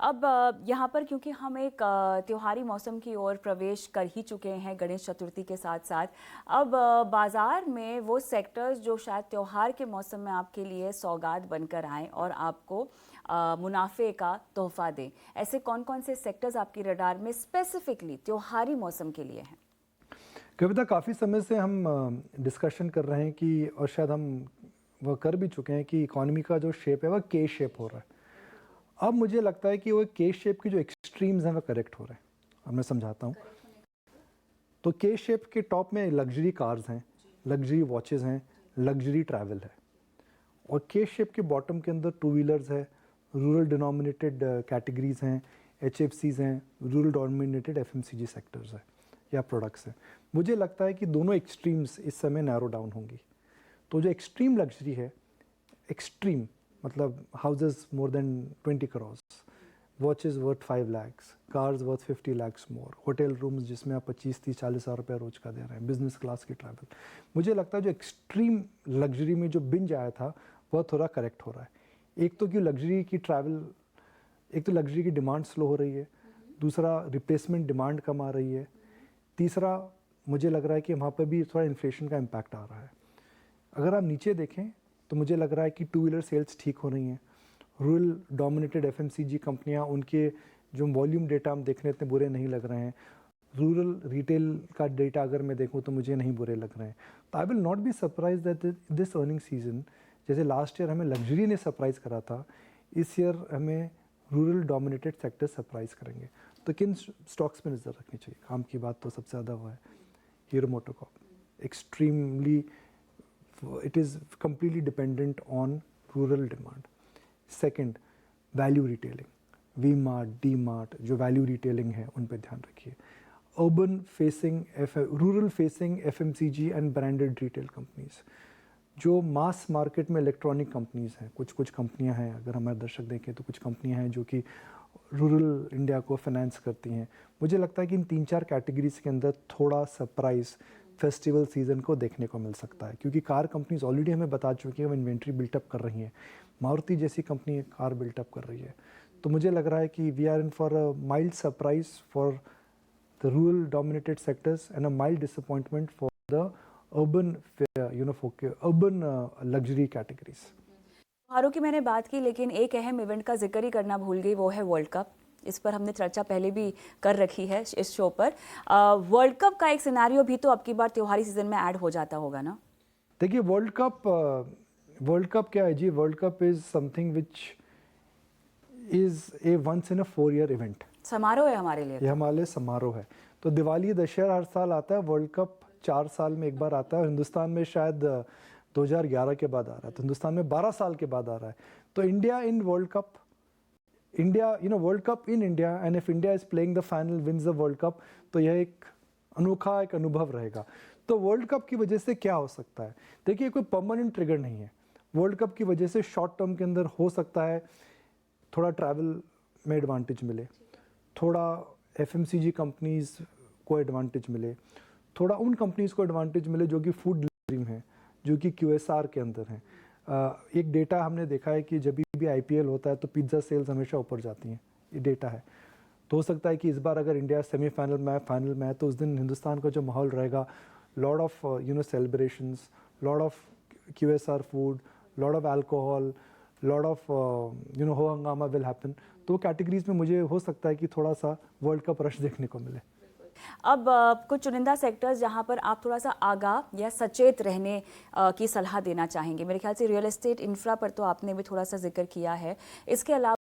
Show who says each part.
Speaker 1: अब यहाँ पर क्योंकि हम एक त्योहारी मौसम की ओर प्रवेश कर ही चुके हैं गणेश चतुर्थी के साथ साथ, अब बाज़ार में वो सेक्टर्स जो शायद त्योहार के मौसम में आपके लिए सौगात बनकर आएँ और आपको मुनाफे का तोहफा दें, ऐसे कौन कौन से सेक्टर्स आपकी रडार में स्पेसिफिकली त्योहारी मौसम के लिए हैं?
Speaker 2: कविता, काफ़ी समय से हम डिस्कशन कर रहे हैं कि, और शायद हम वह कर भी चुके हैं कि इकॉनमी का जो शेप है वह के शेप हो रहा है। अब मुझे लगता है कि वो के शेप की जो एक्सट्रीम्स हैं वह करेक्ट हो रहे हैं। अब मैं समझाता हूँ। तो के शेप के टॉप में लग्जरी कार्स हैं, लग्जरी वॉचेस हैं, लग्जरी ट्रैवल है। और के शेप के बॉटम के अंदर टू व्हीलर्स है, रूरल डिनोमिनेटेड कैटेगरीज हैं, HFCs हैं, रूरल डोमिनेटेड FMCG सेक्टर्स है या प्रोडक्ट्स हैं। मुझे लगता है कि दोनों एक्सट्रीम्स इस समय नैरो डाउन होंगी। तो जो एक्सट्रीम लग्जरी है, एक्सट्रीम मतलब houses more than 20 crore, watches worth 5 lakhs, cars worth 50 lakhs मोर, होटल रूम्स जिसमें आप 25-30-40 हज़ार रुपया रोज का दे रहे हैं, बिजनेस क्लास की ट्रैवल। मुझे लगता है जो एक्सट्रीम लग्जरी में जो बिंज आया था वह थोड़ा करेक्ट हो रहा है। एक तो कि लग्जरी की ट्रैवल, एक तो लग्जरी की डिमांड स्लो हो रही है, दूसरा रिप्लेसमेंट डिमांड कम आ रही है, तीसरा मुझे लग रहा है कि वहाँ पर भी थोड़ा इन्फ्लेशन का इम्पैक्ट आ रहा है। अगर आप नीचे देखें तो मुझे लग रहा है कि टू व्हीलर सेल्स ठीक हो रही हैं। रूरल डोमिनेटेड FMCG कंपनियां, उनके जो वॉल्यूम डेटा हम देखने इतने बुरे नहीं लग रहे हैं। रूरल रिटेल का डेटा अगर मैं देखूं तो मुझे नहीं बुरे लग रहे हैं। तो I will not be surprise that this earning season, जैसे लास्ट ईयर हमें लग्जरी ने सरप्राइज करा था, इस ईयर हमें रूरल डोमिनेटेड सेक्टर सरप्राइज करेंगे। तो किन स्टॉक्स में नज़र रखनी चाहिए? काम की बात तो सबसे ज़्यादा हुआ है hero MotoCorp, extremely it is completely dependent on rural demand. Second, value retailing, V-Mart, D-Mart, जो value retailing है उन पे ध्यान रखिए। Urban facing, rural facing FMCG and branded retail companies, जो मास मार्केट में इलेक्ट्रॉनिक कंपनीज हैं, कुछ कंपनियां हैं, अगर हमारे दर्शक देखें तो कुछ कंपनियां हैं जो कि रूरल इंडिया को फाइनेंस करती हैं। मुझे लगता है कि इन 3-4 कैटेगरीज के अंदर थोड़ा सरप्राइज फेस्टिवल सीज़न को देखने को मिल सकता है, क्योंकि कार कंपनीज ऑलरेडी हमें बता चुकी हैं वो इन्वेंट्री बिल्टअप कर रही हैं। मारुति जैसी कंपनी कार बिल्टअप कर रही है। तो मुझे लग रहा है कि we are in for a mild surprise for the rural dominated sectors and a mild disappointment for the urban urban luxury categories.
Speaker 1: त्योहारों की मैंने बात की, लेकिन एक अहम इवेंट का जिक्र ही करना भूल गई, वो है वर्ल्ड कप। इस पर हमने चर्चा पहले भी कर रखी है इस शो पर। वर्ल्ड कप का एक सिनेरियो भी तो अब की बार त्योहारी सीजन में ऐड हो जाता होगा ना?
Speaker 2: देखिए, वर्ल्ड कप क्या है जी? World cup is something which is a once in a 4-year event.
Speaker 1: समारोह है हमारे लिए।
Speaker 2: ये हमारे लिए समारोह है। तो दिवाली दशहरा हर साल आता है, वर्ल्ड कप 4 साल में एक बार आता है। हिंदुस्तान में शायद 2011 के बाद आ रहा है, तो हिंदुस्तान में 12 साल के बाद आ रहा है। तो India in world cup, India world cup in India, and if India is playing the final, wins the world cup, तो यह एक अनोखा एक अनुभव रहेगा। तो वर्ल्ड कप की वजह से क्या हो सकता है? देखिए, कोई परमानेंट ट्रिगर नहीं है। वर्ल्ड कप की वजह से शॉर्ट टर्म के अंदर हो सकता है थोड़ा ट्रैवल में एडवांटेज मिले, थोड़ा FMCG कंपनीज को एडवांटेज मिले, थोड़ा उन कंपनीज को एडवांटेज मिले जो कि फूड डिलीवरी में है, जो कि QSR के अंदर हैं। एक डेटा हमने देखा है कि जब भी IPL होता है तो पिज्ज़ा सेल्स हमेशा ऊपर जाती हैं, ये डेटा है। तो हो सकता है कि इस बार अगर इंडिया सेमीफाइनल में, फाइनल में है, तो उस दिन हिंदुस्तान का जो माहौल रहेगा, lot of celebrations, lot of QSR food, lot of alcohol, lot of हो हंगामा विल हैपन। तो कैटेगरीज में मुझे हो सकता है कि थोड़ा सा वर्ल्ड कप रश देखने को मिले।
Speaker 1: अब कुछ चुनिंदा सेक्टर्स जहां पर आप थोड़ा सा आगाह या सचेत रहने की सलाह देना चाहेंगे, मेरे ख्याल से रियल एस्टेट, इंफ्रा पर तो आपने भी थोड़ा सा जिक्र किया है, इसके अलावा